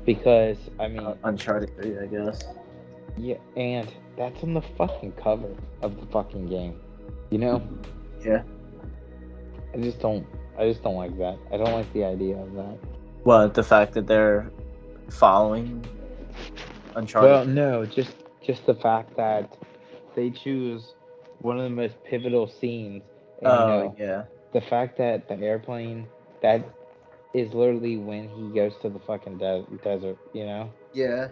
Speaker 2: Because I mean,
Speaker 1: Uncharted 3, I guess.
Speaker 2: yeah, and that's on the fucking cover of the fucking game. You know,
Speaker 1: Yeah.
Speaker 2: I just don't. I just don't like that. I don't like the idea of that.
Speaker 1: Well, the fact that they're following Uncharted
Speaker 2: Well,
Speaker 1: 3.
Speaker 2: no, just the fact that they choose one of the most pivotal scenes, and
Speaker 1: Oh yeah.
Speaker 2: the fact that the airplane that is literally when he goes to the fucking desert.
Speaker 1: Yeah.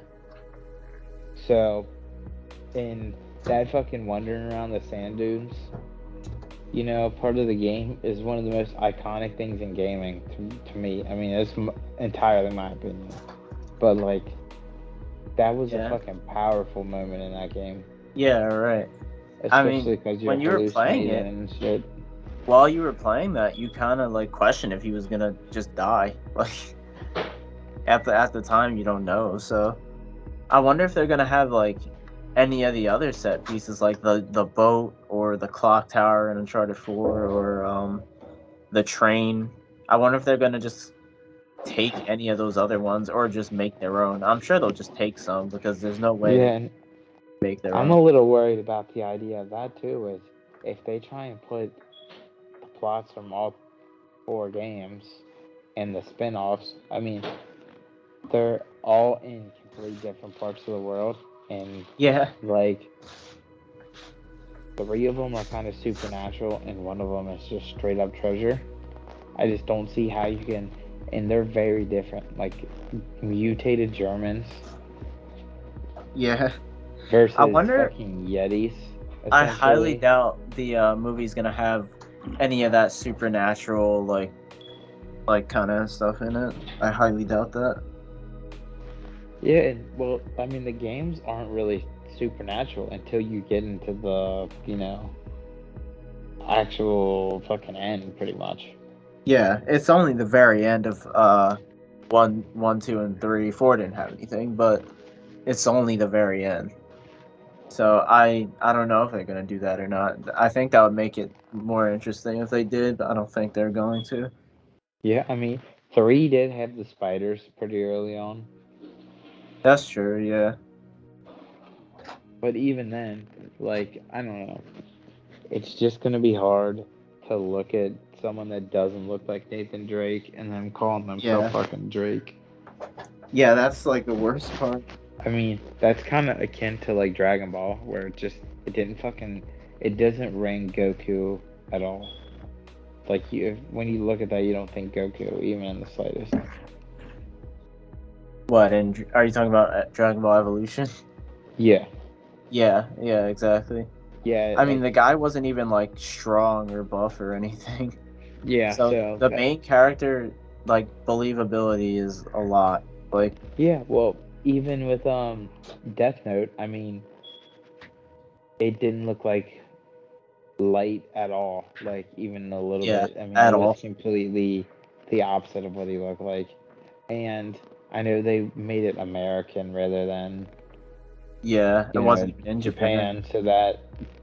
Speaker 2: So, and that fucking wandering around the sand dunes, part of the game is one of the most iconic things in gaming to me. I mean, it's entirely my opinion. But, like, that was a
Speaker 1: Yeah.
Speaker 2: fucking powerful moment in that game.
Speaker 1: Yeah, right. I mean,
Speaker 2: Especially because you're
Speaker 1: when you were playing
Speaker 2: hallucinating
Speaker 1: it,
Speaker 2: and shit.
Speaker 1: while you were playing that, you kind of like questioned if he was gonna just die. Like at the time, you don't know. So I wonder if they're gonna have like any of the other set pieces, like the boat or the clock tower in Uncharted 4, or the train. I wonder if they're gonna just take any of those other ones or just make their own. I'm sure they'll just take some because there's no way
Speaker 2: Yeah,
Speaker 1: to
Speaker 2: and
Speaker 1: make their
Speaker 2: I'm
Speaker 1: own.
Speaker 2: a little worried about the idea of that too. Is if they try and put the plots from all 4 games and the spin-offs, I mean, they're all in completely different parts of the world, and
Speaker 1: Yeah,
Speaker 2: like 3 of them are kind of supernatural, and one of them is just straight up treasure. I just don't see how you can, and they're very different. Like mutated Germans
Speaker 1: yeah.
Speaker 2: versus
Speaker 1: I wonder.
Speaker 2: fucking Yetis,
Speaker 1: I highly
Speaker 2: essentially.
Speaker 1: doubt the movie's gonna have any of that supernatural like kind of stuff in it. I highly doubt that.
Speaker 2: Yeah, and well, I mean, the games aren't really supernatural until you get into the, actual fucking end, pretty much.
Speaker 1: Yeah, it's only the very end of 1, 2, and 3. 4 didn't have anything, but it's only the very end. So I don't know if they're gonna do that or not. I think that would make it more interesting if they did, but I don't think they're going to.
Speaker 2: Yeah, I mean, 3 did have the spiders pretty early on,
Speaker 1: That's true. Yeah.
Speaker 2: but even then, like, I don't know. It's just gonna be hard to look at someone that doesn't look like Nathan Drake and then calling themselves
Speaker 1: Yeah.
Speaker 2: fucking Drake.
Speaker 1: Yeah, that's like the worst part.
Speaker 2: I mean, that's kind of akin to like Dragon Ball, where it doesn't ring Goku at all. Like when you look at that, you don't think Goku even in the slightest.
Speaker 1: What? And are you talking about Dragon Ball Evolution?
Speaker 2: Yeah,
Speaker 1: Yeah. Yeah. Exactly.
Speaker 2: yeah,
Speaker 1: I mean,
Speaker 2: like
Speaker 1: the guy wasn't even like strong or buff or anything.
Speaker 2: yeah.
Speaker 1: So
Speaker 2: So
Speaker 1: the
Speaker 2: that
Speaker 1: main character, like believability, is a lot. Like,
Speaker 2: yeah. Well, even with Death Note, I mean, it didn't look like Light at all. Like even a little
Speaker 1: yeah,
Speaker 2: bit. I mean,
Speaker 1: at
Speaker 2: it was
Speaker 1: all.
Speaker 2: completely the opposite of what he looked like. And I know they made it American rather than
Speaker 1: Yeah, it wasn't even in Japan.
Speaker 2: Japan, so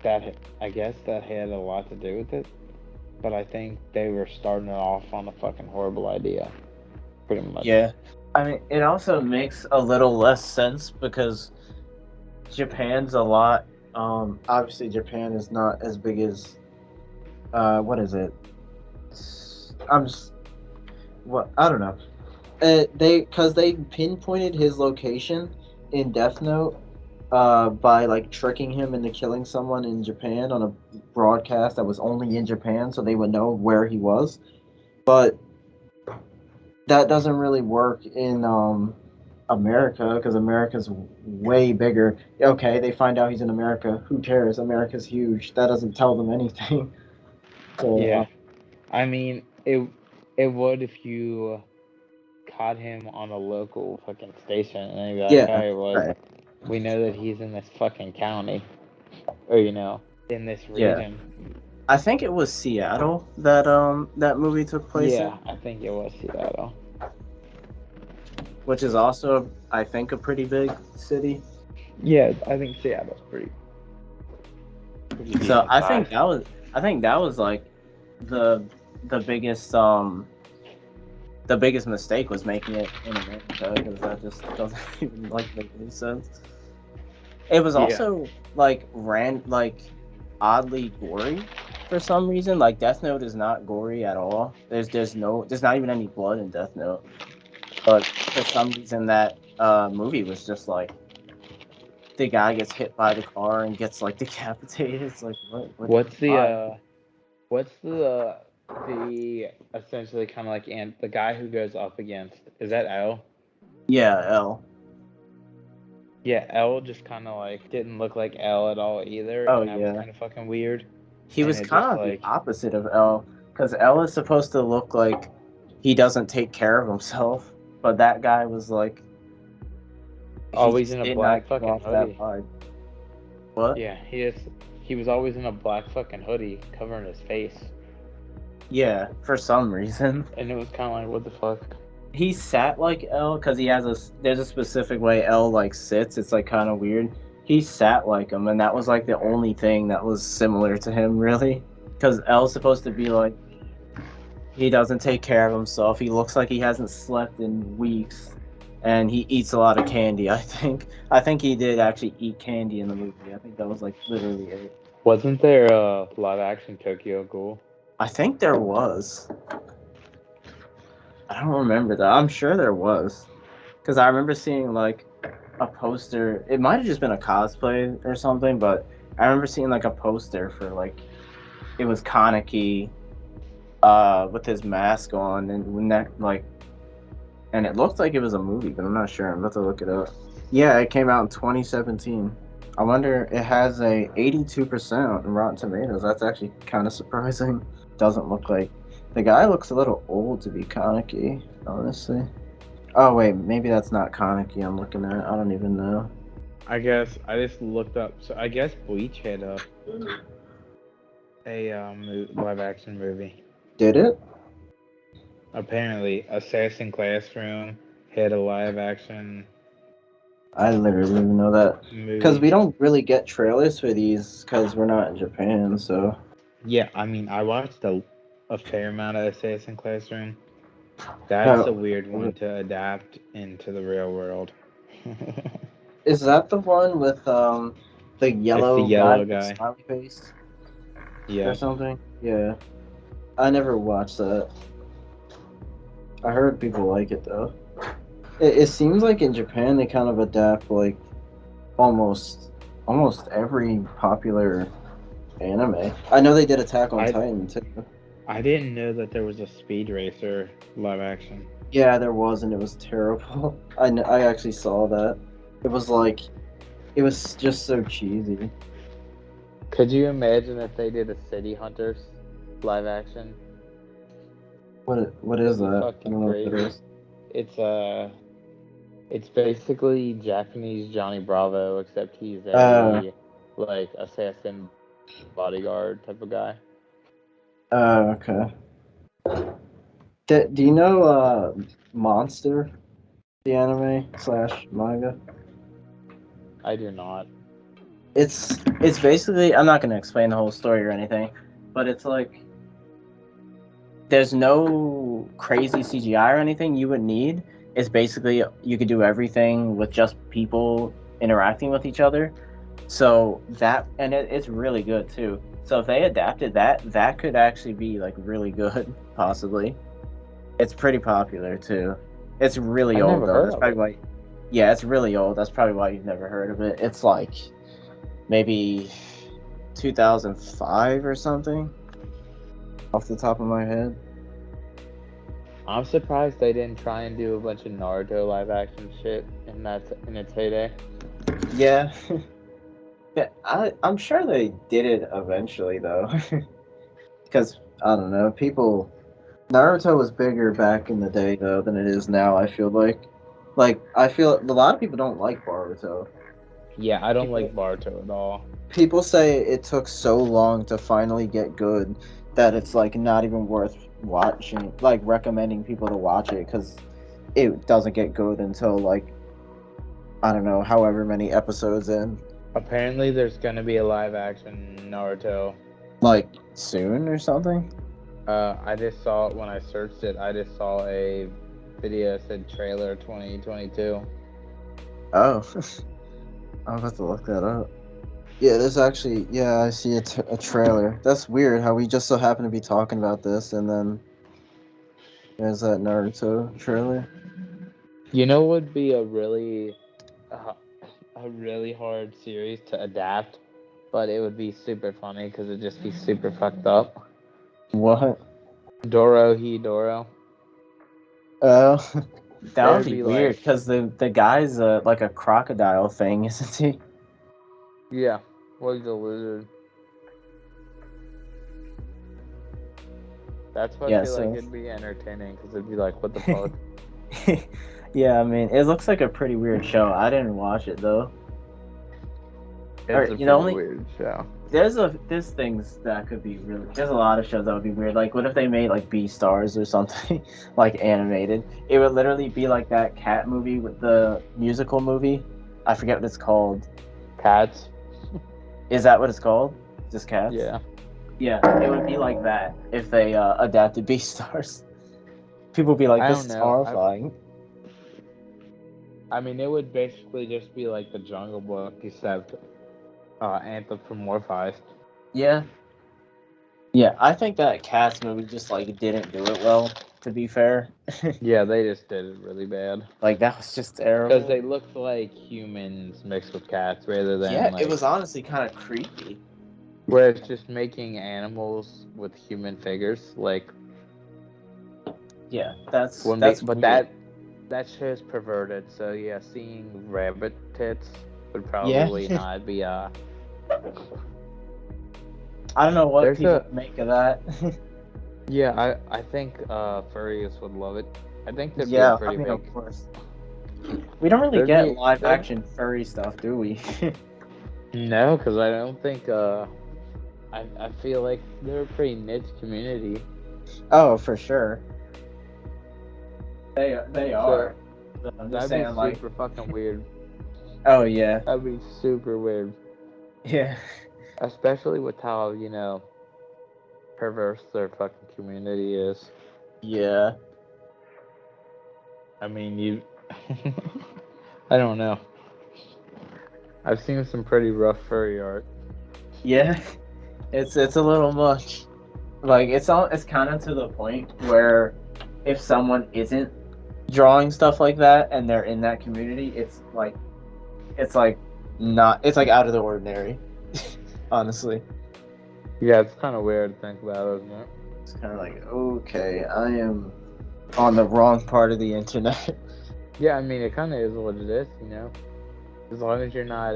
Speaker 2: that I guess that had a lot to do with it. But I think they were starting it off on a fucking horrible idea, pretty much.
Speaker 1: Yeah. I mean, it also makes a little less sense because Japan's a lot. Obviously, Japan is not as big as. What is it? I'm just. What I don't know. Because they pinpointed his location in Death Note, by like tricking him into killing someone in Japan on a broadcast that was only in Japan, so they would know where he was. But that doesn't really work in America because America's way bigger. Okay, they find out he's in America. Who cares? America's huge. That doesn't tell them anything. So
Speaker 2: Yeah, I mean it would if you caught him on a local fucking station and they'd be like,
Speaker 1: yeah,
Speaker 2: hey, well,
Speaker 1: right.
Speaker 2: we know that he's in this fucking county, or in this
Speaker 1: Yeah,
Speaker 2: region.
Speaker 1: I think it was Seattle that that movie took place in,
Speaker 2: Yeah, I think it was Seattle.
Speaker 1: which is also I think a pretty big city.
Speaker 2: Yeah, I think Seattle's pretty
Speaker 1: So
Speaker 2: decent size.
Speaker 1: I think that was like the the biggest the biggest mistake was making it in America because that just doesn't even like make any sense. It was
Speaker 2: Yeah.
Speaker 1: also like oddly gory for some reason. Like Death Note is not gory at all. There's not even any blood in Death Note. But for some reason that movie was just like the guy gets hit by the car and gets like decapitated. It's like what
Speaker 2: What's
Speaker 1: why?
Speaker 2: the essentially kind of like the guy who goes up against, is that L?
Speaker 1: Yeah, L.
Speaker 2: Yeah, L just kind of like didn't look like L at all either,
Speaker 1: Oh
Speaker 2: and that was
Speaker 1: yeah.
Speaker 2: kind of fucking weird.
Speaker 1: He
Speaker 2: And
Speaker 1: was
Speaker 2: it
Speaker 1: kind
Speaker 2: just
Speaker 1: of the
Speaker 2: like
Speaker 1: opposite of L, because L is supposed to look like he doesn't take care of himself, but that guy was like he
Speaker 2: always
Speaker 1: just
Speaker 2: in a
Speaker 1: did
Speaker 2: black
Speaker 1: not give
Speaker 2: fucking
Speaker 1: off that
Speaker 2: hoodie.
Speaker 1: vibe. What?
Speaker 2: Yeah, he was always in a black fucking hoodie covering his face,
Speaker 1: Yeah, for some reason
Speaker 2: and it was kind of like, what the fuck?
Speaker 1: he sat like L because there's a specific way L like sits. It's like kind of weird. He sat like him, and that was like the only thing that was similar to him really, because L's supposed to be like He doesn't take care of himself. He looks like he hasn't slept in weeks, and he eats a lot of candy. I think he did actually eat candy in the movie. I think that was like literally it.
Speaker 2: Wasn't there a live action Tokyo Ghoul?
Speaker 1: I think there was. I don't remember that. I'm sure there was, because I remember seeing like a poster. It might have just been a cosplay or something, but I remember seeing like a poster for like it was Kaneki, with his mask on and when that like, and it looked like it was a movie, but I'm not sure. I'm about to look it up. Yeah, it came out in 2017. I wonder. It has a 82% on Rotten Tomatoes. That's actually kind of surprising. Doesn't look like the guy looks a little old to be Kaneki, honestly. Oh wait, maybe that's not Kaneki I'm looking at. I don't even know.
Speaker 2: I guess I just looked up. So I guess Bleach had a live action movie.
Speaker 1: Did it?
Speaker 2: Apparently, Assassin Classroom had a live action
Speaker 1: I literally didn't even know that. Because
Speaker 2: movie.
Speaker 1: we don't really get trailers for these because we're not in Japan, so.
Speaker 2: Yeah, I mean, I watched a fair amount of Assassin Classroom. That's a
Speaker 1: Oh,
Speaker 2: weird one to adapt into the real world.
Speaker 1: is that the one with the
Speaker 2: It's the
Speaker 1: yellow guy
Speaker 2: yellow
Speaker 1: with the
Speaker 2: guy.
Speaker 1: smiley face or
Speaker 2: Yep.
Speaker 1: something? Yeah. I never watched that. I heard people like it though. It seems like in Japan they kind of adapt like almost almost every popular anime. I know they did Attack on
Speaker 2: I
Speaker 1: Titan too.
Speaker 2: I didn't know that there was a Speed Racer live action.
Speaker 1: Yeah, there was, and it was terrible. I actually saw that. It was like it was just so cheesy.
Speaker 2: Could you imagine if they did a City Hunters live action?
Speaker 1: What is
Speaker 2: That'd be
Speaker 1: that? I
Speaker 2: fucking
Speaker 1: don't know what that
Speaker 2: crazy.
Speaker 1: is.
Speaker 2: It's it's basically Japanese Johnny Bravo, except he's
Speaker 1: Uh,
Speaker 2: a like assassin bodyguard type of guy.
Speaker 1: okay. Do you know Monster, the anime slash manga?
Speaker 2: I do not.
Speaker 1: It's basically, I'm not gonna explain the whole story or anything, but it's like there's no crazy CGI or anything you would need. It's basically you could do everything with just people interacting with each other. So that, and it's really good too. So if they adapted that, that could actually be like really good, possibly. It's pretty popular too. It's really
Speaker 2: I
Speaker 1: old
Speaker 2: never
Speaker 1: though.
Speaker 2: heard
Speaker 1: That's
Speaker 2: of
Speaker 1: probably
Speaker 2: it.
Speaker 1: why. Yeah, it's really old. That's probably why you've never heard of it. It's like maybe 2005 or something, off the top of my head.
Speaker 2: I'm surprised they didn't try and do a bunch of Naruto live action shit in its heyday.
Speaker 1: Yeah, yeah. I'm sure they did it eventually though, because I don't know. People Naruto was bigger back in the day though than it is now. I feel like I feel a lot of people don't like Boruto.
Speaker 2: Yeah, I don't
Speaker 1: People
Speaker 2: like Baruto at all.
Speaker 1: people say it took so long to finally get good that it's like not even worth watching, like recommending people to watch it because it doesn't get good until like I don't know, however many episodes in,
Speaker 2: Apparently, there's gonna be a live action Naruto.
Speaker 1: like soon or something.
Speaker 2: I just saw it when I searched it. I just saw a video that said trailer 2022.
Speaker 1: Oh, I'm about to look that up. Yeah, there's actually, yeah, I see a trailer. That's weird how we just so happen to be talking about this and then there's that Naruto trailer.
Speaker 2: You know, what would be uh, a really hard series to adapt, but it would be super funny because it'd just be super fucked up.
Speaker 1: What?
Speaker 2: Doro Doro.
Speaker 1: Oh, that
Speaker 2: It
Speaker 1: would
Speaker 2: would
Speaker 1: be
Speaker 2: be
Speaker 1: weird
Speaker 2: like,
Speaker 1: because the guy's like a crocodile thing, isn't he?
Speaker 2: yeah, was the lizard. That's why I
Speaker 1: Yeah,
Speaker 2: feel like
Speaker 1: so
Speaker 2: it'd be entertaining because it'd be like, what the fuck?
Speaker 1: yeah, I mean, it looks like a pretty weird show. I didn't watch it though. Or
Speaker 2: It's a
Speaker 1: you know,
Speaker 2: pretty
Speaker 1: only
Speaker 2: weird show.
Speaker 1: there's things that could be really. There's a lot of shows that would be weird. Like, what if they made like Beastars or something, like animated? It would literally be like that cat movie with the musical movie. I forget what it's called.
Speaker 2: Cats?
Speaker 1: Is that what it's called? Just Cats?
Speaker 2: Yeah.
Speaker 1: Yeah, it would be like that if they adapted Beastars. People would be like,
Speaker 2: I
Speaker 1: this
Speaker 2: don't
Speaker 1: is
Speaker 2: know.
Speaker 1: horrifying.
Speaker 2: I mean, it would basically just be like the Jungle Book, except anthropomorphized.
Speaker 1: Yeah. Yeah, I think that Cats movie just like didn't do it well, to be fair.
Speaker 2: Yeah, they just did it really bad.
Speaker 1: Like that was just
Speaker 2: Because
Speaker 1: terrible.
Speaker 2: they looked like humans mixed with cats rather than
Speaker 1: Yeah, it
Speaker 2: like.
Speaker 1: was honestly kind of creepy.
Speaker 2: Where it's just making animals with human figures. Like.
Speaker 1: Yeah, that's
Speaker 2: But
Speaker 1: weird.
Speaker 2: that shit is perverted. So yeah, seeing rabbit tits would
Speaker 1: Yeah.
Speaker 2: probably not be
Speaker 1: I don't know what
Speaker 2: There's
Speaker 1: people
Speaker 2: a
Speaker 1: make of that.
Speaker 2: yeah. I think furries would love it. I think there'd be a
Speaker 1: Yeah, I
Speaker 2: pretty
Speaker 1: mean,
Speaker 2: big.
Speaker 1: of course. We don't really
Speaker 2: There'd
Speaker 1: get
Speaker 2: be
Speaker 1: live
Speaker 2: there.
Speaker 1: action furry stuff, do we?
Speaker 2: No, because I don't think I feel like they're a pretty niche community.
Speaker 1: Oh, for sure. They
Speaker 2: So
Speaker 1: are. So I'm just
Speaker 2: that'd be
Speaker 1: saying, like,
Speaker 2: super fucking weird.
Speaker 1: oh yeah,
Speaker 2: That'd be super weird.
Speaker 1: yeah,
Speaker 2: Especially with how, perverse their fucking community is.
Speaker 1: yeah,
Speaker 2: I mean, you. I don't know. I've seen some pretty rough furry art.
Speaker 1: yeah. It's a little much. Like it's kind of to the point where if someone isn't drawing stuff like that and they're in that community, it's like not it's like out of the ordinary. Honestly,
Speaker 2: Yeah, it's kind of weird to think about, isn't it?
Speaker 1: it's kind of like okay, I am on the wrong part of the internet.
Speaker 2: Yeah, I mean, it kind of is what it is, As long as you're not,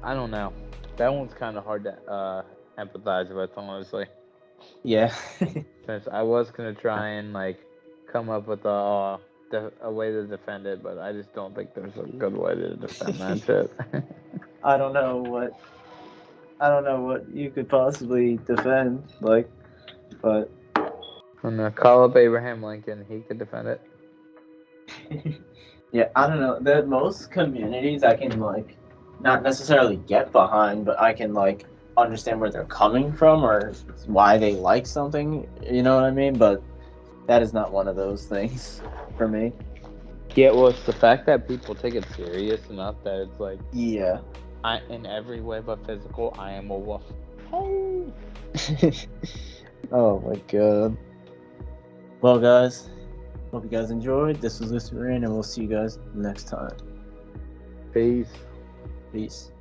Speaker 2: I don't know. That one's kind of hard to empathize with, honestly.
Speaker 1: Yeah.
Speaker 2: Since I was gonna try and like come up with a way to defend it, but I just don't think there's a good way to defend that shit.
Speaker 1: I don't know what you could possibly defend, like, but
Speaker 2: I'm gonna call up Abraham Lincoln. He could defend it.
Speaker 1: yeah, I don't know. The most communities I can like not necessarily get behind, but I can like understand where they're coming from or why they like something. You know what I mean? But that is not one of those things for me.
Speaker 2: Yeah, well, it's the fact that people take it serious enough that it's like,
Speaker 1: Yeah.
Speaker 2: in every way but physical, I am a wolf. Oh.
Speaker 1: Oh my god. Well, guys, hope you guys enjoyed. This was Lucid, and we'll see you guys next time.
Speaker 2: Peace.
Speaker 1: Peace.